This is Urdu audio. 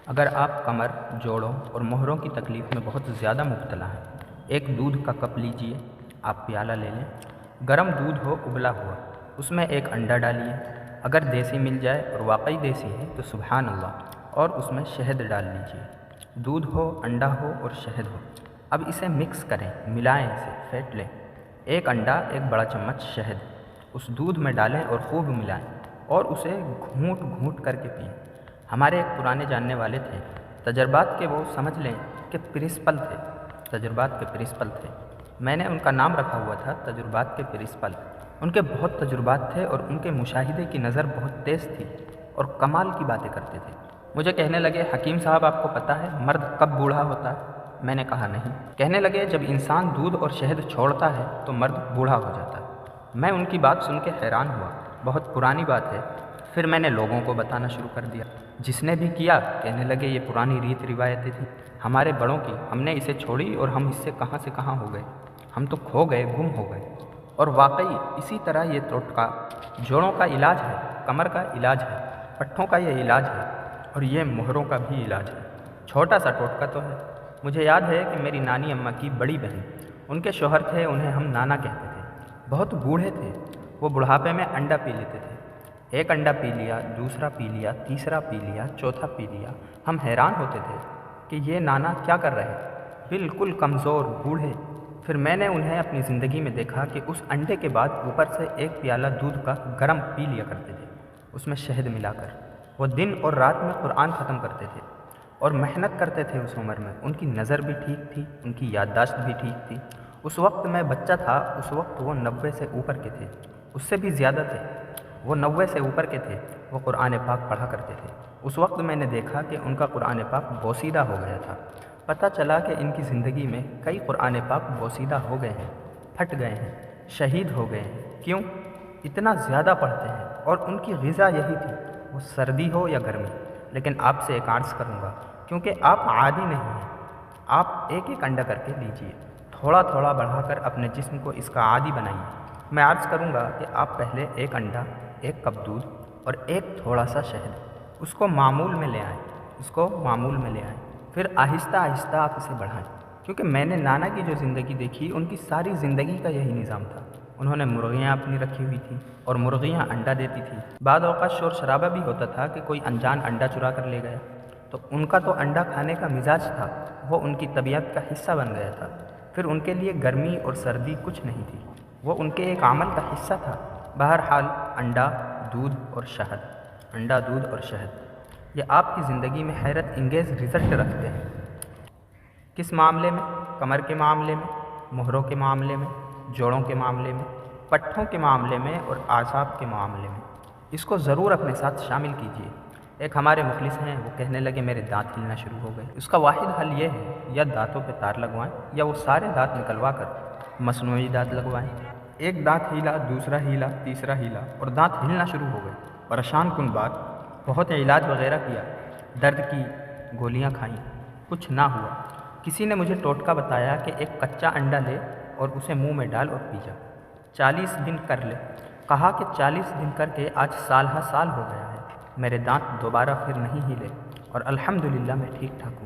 اگر آپ کمر، جوڑوں اور مہروں کی تکلیف میں بہت زیادہ مبتلا ہیں، ایک دودھ کا کپ لیجئے، آپ پیالہ لے لیں، گرم دودھ ہو ابلا ہوا، اس میں ایک انڈا ڈالیے، اگر دیسی مل جائے اور واقعی دیسی ہے تو سبحان اللہ، اور اس میں شہد ڈال لیجئے، دودھ ہو، انڈا ہو اور شہد ہو، اب اسے مکس کریں، ملائیں، اسے پھینٹ لیں، ایک انڈا، ایک بڑا چمچ شہد اس دودھ میں ڈالیں اور خوب ملائیں اور اسے گھونٹ گھونٹ کر کے پئیں۔ ہمارے ایک پرانے جاننے والے تھے، تجربات کے وہ سمجھ لیں کہ پرنسپل تھے، تجربات کے پرنسپل تھے، میں نے ان کا نام رکھا ہوا تھا تجربات کے پرنسپل۔ ان کے بہت تجربات تھے اور ان کے مشاہدے کی نظر بہت تیز تھی اور کمال کی باتیں کرتے تھے۔ مجھے کہنے لگے، حکیم صاحب آپ کو پتہ ہے مرد کب بوڑھا ہوتا ہے؟ میں نے کہا نہیں۔ کہنے لگے، جب انسان دودھ اور شہد چھوڑتا ہے تو مرد بوڑھا ہو جاتا ہے۔ میں ان کی بات سن کے حیران ہوا، بہت پرانی بات ہے۔ پھر میں نے لوگوں کو بتانا شروع کر دیا، جس نے بھی کیا کہنے لگے یہ پرانی ریت روایتیں تھیں ہمارے بڑوں کی، ہم نے اسے چھوڑی اور ہم اس سے کہاں ہو گئے، ہم تو کھو گئے، گم ہو گئے۔ اور واقعی اسی طرح یہ ٹوٹکا جوڑوں کا علاج ہے، کمر کا علاج ہے، پٹھوں کا یہ علاج ہے اور یہ مہروں کا بھی علاج ہے۔ چھوٹا سا ٹوٹکا تو ہے۔ مجھے یاد ہے کہ میری نانی اماں کی بڑی بہن، ان کے شوہر تھے، انہیں ہم نانا کہتے تھے، بہت بوڑھے تھے، وہ بڑھاپے میں انڈا پی لیتے تھے، ایک انڈا پی لیا، دوسرا پی لیا، تیسرا پی لیا، چوتھا پی لیا، ہم حیران ہوتے تھے کہ یہ نانا کیا کر رہے ہیں، بالکل کمزور، بوڑھے۔ پھر میں نے انہیں اپنی زندگی میں دیکھا کہ اس انڈے کے بعد اوپر سے ایک پیالہ دودھ کا گرم پی لیا کرتے تھے، اس میں شہد ملا کر۔ وہ دن اور رات میں قرآن ختم کرتے تھے اور محنت کرتے تھے اس عمر میں۔ ان کی نظر بھی ٹھیک تھی، ان کی یادداشت بھی ٹھیک تھی۔ اس وقت میں بچہ تھا، اس وقت وہ 90 سے اوپر کے تھے، اس سے بھی زیادہ تھے، وہ 90 سے اوپر کے تھے، وہ قرآن پاک پڑھا کرتے تھے۔ اس وقت میں نے دیکھا کہ ان کا قرآن پاک بوسیدہ ہو گیا تھا۔ پتہ چلا کہ ان کی زندگی میں کئی قرآن پاک بوسیدہ ہو گئے ہیں، پھٹ گئے ہیں، شہید ہو گئے ہیں۔ کیوں؟ اتنا زیادہ پڑھتے ہیں اور ان کی غذا یہی تھی، وہ سردی ہو یا گرمی۔ لیکن آپ سے ایک عرض کروں گا، کیونکہ آپ عادی نہیں ہیں، آپ ایک ایک انڈا کر کے لیجئے، تھوڑا تھوڑا بڑھا کر اپنے جسم کو اس کا عادی بنائیے۔ میں عرض کروں گا کہ آپ پہلے ایک انڈا، ایک کپ دودھ اور ایک تھوڑا سا شہد، اس کو معمول میں لے آئیں، اس کو معمول میں لے آئیں، پھر آہستہ آہستہ آپ اسے بڑھائیں۔ کیونکہ میں نے نانا کی جو زندگی دیکھی، ان کی ساری زندگی کا یہی نظام تھا۔ انہوں نے مرغیاں اپنی رکھی ہوئی تھیں اور مرغیاں انڈا دیتی تھیں۔ بعض اوقات شور شرابہ بھی ہوتا تھا کہ کوئی انجان انڈا چرا کر لے گیا، تو ان کا تو انڈا کھانے کا مزاج تھا، وہ ان کی طبیعت کا حصہ بن گیا تھا۔ پھر ان کے لیے گرمی اور سردی کچھ نہیں تھی، وہ ان کے ایک عمل کا حصہ تھا۔ بہرحال انڈا، دودھ اور شہد، انڈا، دودھ اور شہد، یہ آپ کی زندگی میں حیرت انگیز رزلٹ رکھتے ہیں۔ کس معاملے میں؟ کمر کے معاملے میں، مہروں کے معاملے میں، جوڑوں کے معاملے میں، پٹھوں کے معاملے میں اور اعصاب کے معاملے میں۔ اس کو ضرور اپنے ساتھ شامل کیجیے۔ ایک ہمارے مخلص ہیں، وہ کہنے لگے میرے دانت ہلنا شروع ہو گئے۔ اس کا واحد حل یہ ہے، یا دانتوں پہ تار لگوائیں یا وہ سارے دانت نکلوا کر مصنوعی دانت لگوائیں۔ ایک دانت ہیلا، دوسرا ہیلا، تیسرا ہیلا اور دانت ہلنا شروع ہو گئے۔ پریشان کن بات، بہت علاج وغیرہ کیا، درد کی گولیاں کھائیں، کچھ نہ ہوا۔ کسی نے مجھے ٹوٹکا بتایا کہ ایک کچا انڈا لے اور اسے منہ میں ڈال اور پی جا، 40 دن کر لے۔ کہا کہ 40 دن کر کے آج سال ہا سال ہو گیا ہے، میرے دانت دوبارہ پھر نہیں ہلے اور الحمدللہ میں ٹھیک ٹھاک ہوں۔